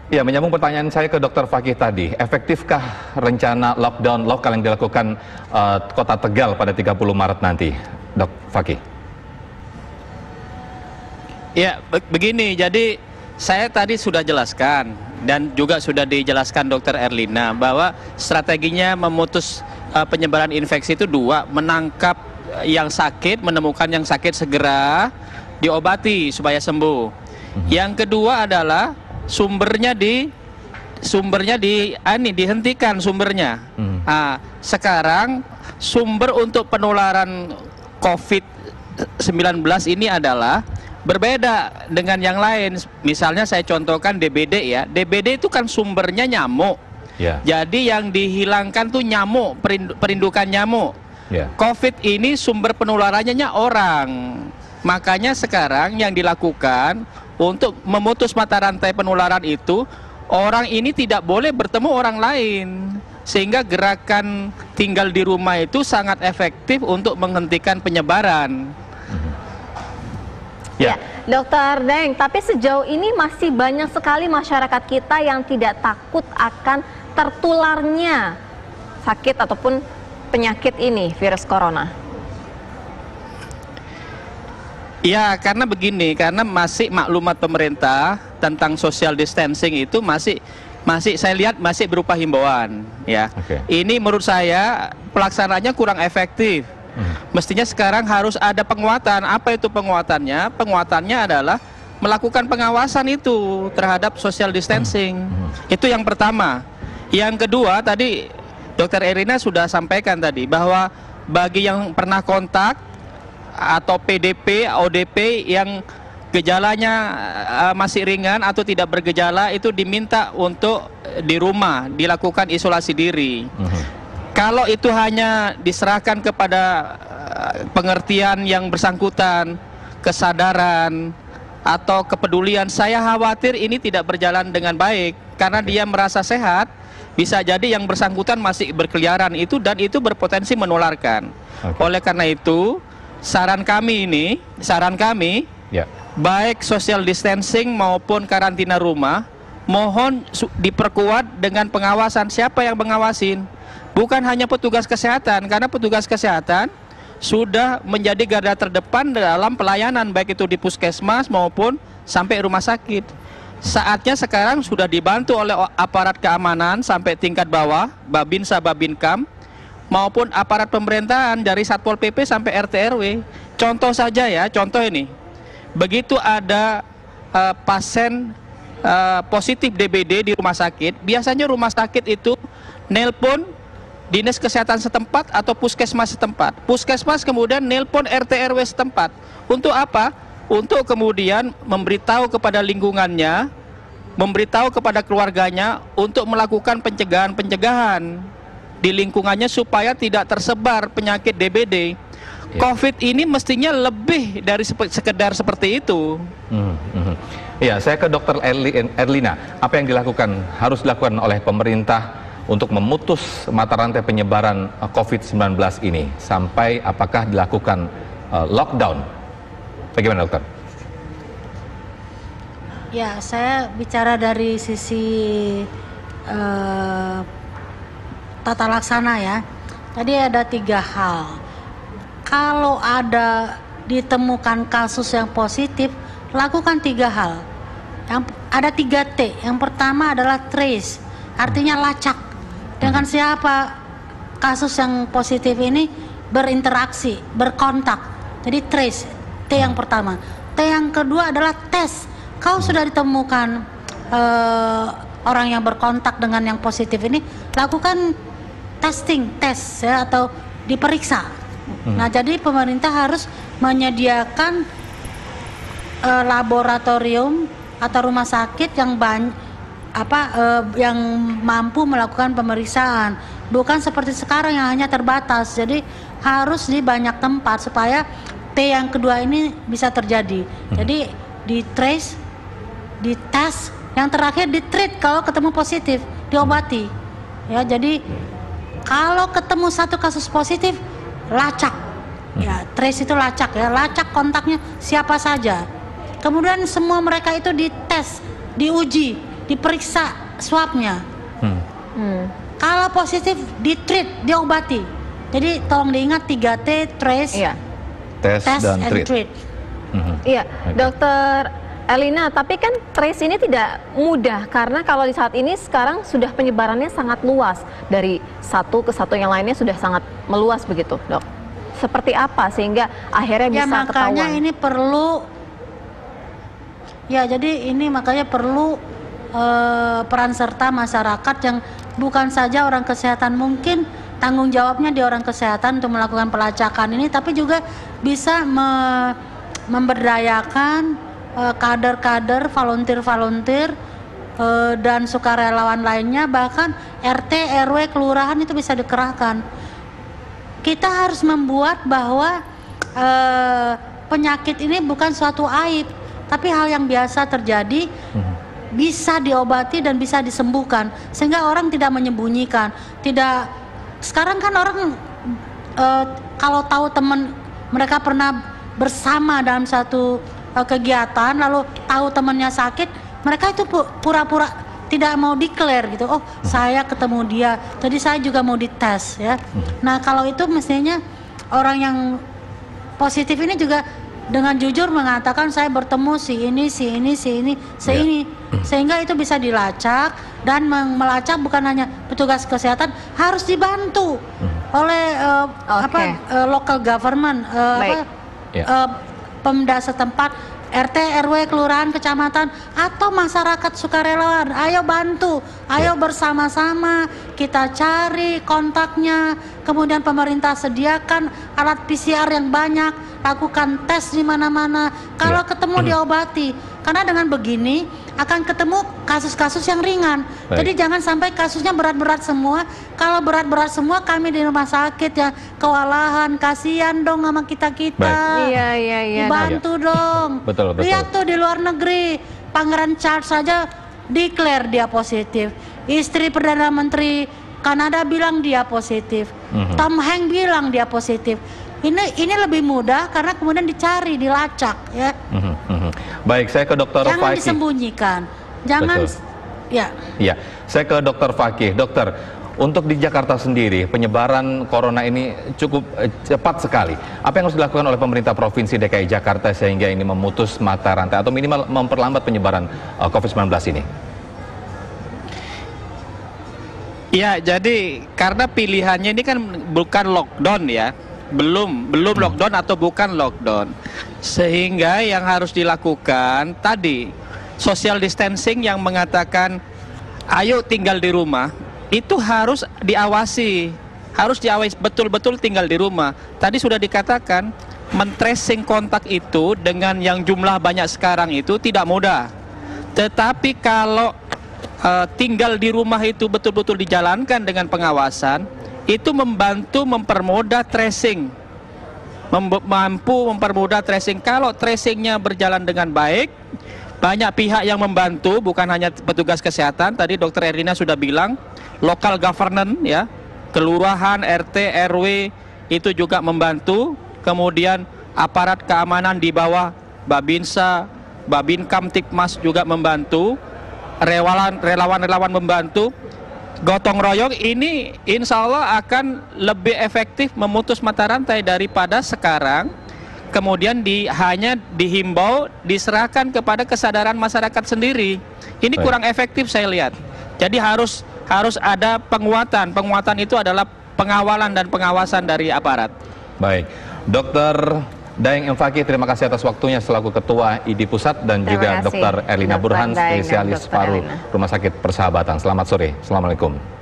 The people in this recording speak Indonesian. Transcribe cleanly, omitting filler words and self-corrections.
Ya, menyambung pertanyaan saya ke Dr. Fakih tadi, efektifkah rencana lockdown lokal yang dilakukan Kota Tegal pada 30 Maret nanti, Dok Fakih? Ya, begini, jadi saya tadi sudah jelaskan dan juga sudah dijelaskan Dr. Erlina bahwa strateginya memutus penyebaran infeksi itu dua, menangkap yang sakit, menemukan yang sakit segera diobati supaya sembuh. Yang kedua adalah sumbernya dihentikan sumbernya. Sekarang sumber untuk penularan COVID-19 ini adalah berbeda dengan yang lain. Misalnya saya contohkan DBD ya. DBD itu kan sumbernya nyamuk. Jadi yang dihilangkan tuh nyamuk, perindukan nyamuk. COVID ini sumber penularannya orang. Makanya sekarang yang dilakukan untuk memutus mata rantai penularan itu, orang ini tidak boleh bertemu orang lain. Sehingga gerakan tinggal di rumah itu sangat efektif untuk menghentikan penyebaran. Ya, Dokter Daeng, tapi sejauh ini masih banyak sekali masyarakat kita yang tidak takut akan tertularnya sakit ataupun penyakit ini, virus corona. Ya, karena begini, karena masih maklumat pemerintah tentang social distancing itu masih saya lihat masih berupa himbauan, ya. Ini menurut saya pelaksanaannya kurang efektif. Mestinya sekarang harus ada penguatan. Apa itu penguatannya? Penguatannya adalah melakukan pengawasan itu terhadap social distancing. Itu yang pertama. Yang kedua, tadi Dr. Erlina sudah sampaikan tadi bahwa bagi yang pernah kontak atau PDP, ODP yang gejalanya masih ringan atau tidak bergejala itu diminta untuk di rumah dilakukan isolasi diri. Kalau itu hanya diserahkan kepada pengertian yang bersangkutan, kesadaran atau kepedulian, saya khawatir ini tidak berjalan dengan baik karena dia merasa sehat, bisa jadi yang bersangkutan masih berkeliaran itu dan itu berpotensi menularkan. Oleh karena itu saran kami, baik social distancing maupun karantina rumah, mohon diperkuat dengan pengawasan. Siapa yang mengawasin? Bukan hanya petugas kesehatan, karena petugas kesehatan sudah menjadi garda terdepan dalam pelayanan, baik itu di puskesmas maupun sampai rumah sakit. Saatnya sekarang sudah dibantu oleh aparat keamanan sampai tingkat bawah, Babinsa, Babinkam, maupun aparat pemerintahan dari Satpol PP sampai RT RW. Contoh saja ya, contoh ini. Begitu ada pasien positif DBD di rumah sakit, biasanya rumah sakit itu nelpon dinas kesehatan setempat atau puskesmas setempat. Puskesmas kemudian nelpon RT RW setempat. Untuk apa? Untuk kemudian memberitahu kepada lingkungannya, memberitahu kepada keluarganya untuk melakukan pencegahan di lingkungannya supaya tidak tersebar penyakit DBD. COVID ini mestinya lebih dari sekedar seperti itu. Ya, saya ke Dr. Erlina. Apa yang harus dilakukan oleh pemerintah untuk memutus mata rantai penyebaran COVID-19 ini? Sampai apakah dilakukan lockdown? Bagaimana, dokter? Ya, saya bicara dari sisi tata laksana ya. Tadi ada 3 hal. Kalau ada ditemukan kasus yang positif, lakukan 3 hal. Ada 3T. Yang pertama adalah trace, artinya lacak. Dengan siapa kasus yang positif ini berinteraksi, berkontak. Jadi trace, T yang pertama. T yang kedua adalah tes. Kalau sudah ditemukan orang yang berkontak dengan yang positif ini, lakukan tes ya, atau diperiksa. Nah, jadi pemerintah harus menyediakan laboratorium atau rumah sakit yang yang mampu melakukan pemeriksaan. Bukan seperti sekarang yang hanya terbatas. Jadi harus di banyak tempat supaya T yang kedua ini bisa terjadi. Jadi di trace, di tes, yang terakhir di treat kalau ketemu positif, diobati. Ya, jadi kalau ketemu satu kasus positif, lacak. Ya, trace itu lacak ya, lacak kontaknya siapa saja. Kemudian semua mereka itu dites, diuji diperiksa swabnya. Kalau positif di-treat, diobati. Jadi tolong diingat 3T, trace, tes dan treat. Iya, Dokter Erlina, tapi kan trace ini tidak mudah karena kalau di saat ini sekarang sudah penyebarannya sangat luas, dari satu ke satu yang lainnya sudah sangat meluas begitu, Dok. Seperti apa sehingga akhirnya bisa makanya ketahuan? Ini perlu, jadi ini makanya perlu peran serta masyarakat yang bukan saja orang kesehatan, mungkin tanggung jawabnya di orang kesehatan untuk melakukan pelacakan ini, tapi juga bisa memberdayakan kader-kader, volunteer-volunteer dan sukarelawan lainnya, bahkan RT, RW, kelurahan itu bisa dikerahkan. Kita harus membuat bahwa penyakit ini bukan suatu aib, tapi hal yang biasa terjadi, bisa diobati dan bisa disembuhkan, sehingga orang tidak menyembunyikan. Sekarang kan orang kalau tahu teman mereka pernah bersama dalam satu kegiatan, lalu tahu temannya sakit, mereka itu pura-pura tidak mau declare gitu. Oh, saya ketemu dia, jadi saya juga mau dites ya. Nah, kalau itu mestinya orang yang positif ini juga dengan jujur mengatakan saya bertemu si ini, sehingga itu bisa dilacak, dan melacak bukan hanya petugas kesehatan, harus dibantu oleh local government, Pemda setempat, RT, RW, kelurahan, kecamatan, atau masyarakat sukarelawan. Ayo bantu, ayo bersama-sama kita cari kontaknya, kemudian pemerintah sediakan alat PCR yang banyak, lakukan tes di mana-mana. Kalau ketemu diobati, karena dengan begini akan ketemu kasus-kasus yang ringan. Jadi jangan sampai kasusnya berat-berat semua. Kalau berat-berat semua, kami di rumah sakit ya kewalahan, kasihan dong sama kita-kita. Iya. Dibantu dong. Betul. Lihat tuh di luar negeri, Pangeran Charles saja declare dia positif. Istri Perdana Menteri Kanada bilang dia positif. Tom Hanks bilang dia positif. Ini lebih mudah karena kemudian dicari, dilacak ya. Baik, saya ke Dokter Fakih. Jangan disembunyikan. Jangan. Iya, saya ke Dokter Fakih. Dokter, untuk di Jakarta sendiri penyebaran corona ini cukup cepat sekali. Apa yang harus dilakukan oleh pemerintah Provinsi DKI Jakarta sehingga ini memutus mata rantai atau minimal memperlambat penyebaran COVID-19 ini? Ya, jadi karena pilihannya ini kan bukan lockdown ya. Belum lockdown atau bukan lockdown, sehingga yang harus dilakukan tadi social distancing yang mengatakan ayo tinggal di rumah, itu harus diawasi betul-betul tinggal di rumah. Tadi sudah dikatakan men-tracing kontak itu dengan yang jumlah banyak sekarang itu tidak mudah, tetapi kalau tinggal di rumah itu betul-betul dijalankan dengan pengawasan, itu membantu mempermudah tracing, mampu mempermudah tracing. Kalau tracingnya berjalan dengan baik, banyak pihak yang membantu, bukan hanya petugas kesehatan. Tadi Dokter Erlina sudah bilang, local governance ya, kelurahan, RT, RW itu juga membantu. Kemudian aparat keamanan di bawah Babinsa, Babinkamtib Tikmas juga membantu, relawan-relawan membantu. Gotong royong ini insya Allah akan lebih efektif memutus mata rantai daripada sekarang kemudian hanya dihimbau, diserahkan kepada kesadaran masyarakat sendiri. Ini kurang efektif saya lihat. Jadi harus ada penguatan. Penguatan itu adalah pengawalan dan pengawasan dari aparat. Baik, Dokter Daeng M. Fakih, terima kasih atas waktunya selaku Ketua ID Pusat, dan juga Dr. Erlina Burhan, spesialis paru Rumah Sakit Persahabatan. Selamat sore. Assalamualaikum.